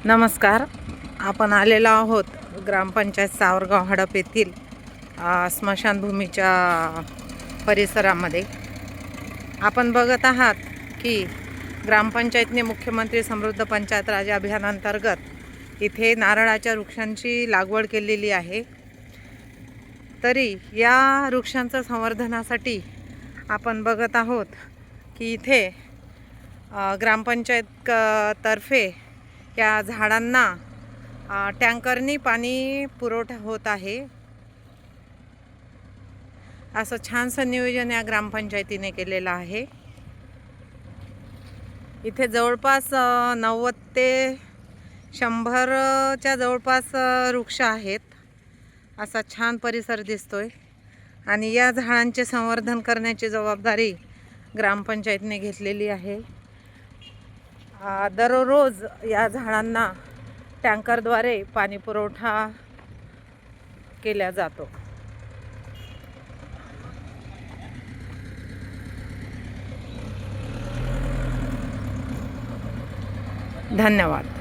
नमस्कार. आपण आलेलो आहोत ग्रामपंचायत सावरगाव हडप येथील स्मशानभूमीच्या परिसरामध्ये. आपण बघत आहात की ग्रामपंचायतने मुख्यमंत्री समृद्ध पंचायत राज अभियानांतर्गत इथे नारळाच्या वृक्षांची लागवड केलेली आहे. तरी या वृक्षांच्या संवर्धनासाठी आपण बघत आहोत की इथे ग्रामपंचायत तर्फे या झाडांना टँकरनी पाणी पुरवठा होत आहे. असं छानसं नियोजन या ग्रामपंचायतीने केलेलं आहे. इथे जवळपास 90 ते 100च्या जवळपास वृक्ष आहेत. असा छान परिसर दिसतोय आणि या झाडांचे संवर्धन करण्याची जबाबदारी ग्रामपंचायतीने घेतलेली आहे. दररोज या झाडांना टँकरद्वारे पाणी पुरवठा केला जातो. धन्यवाद.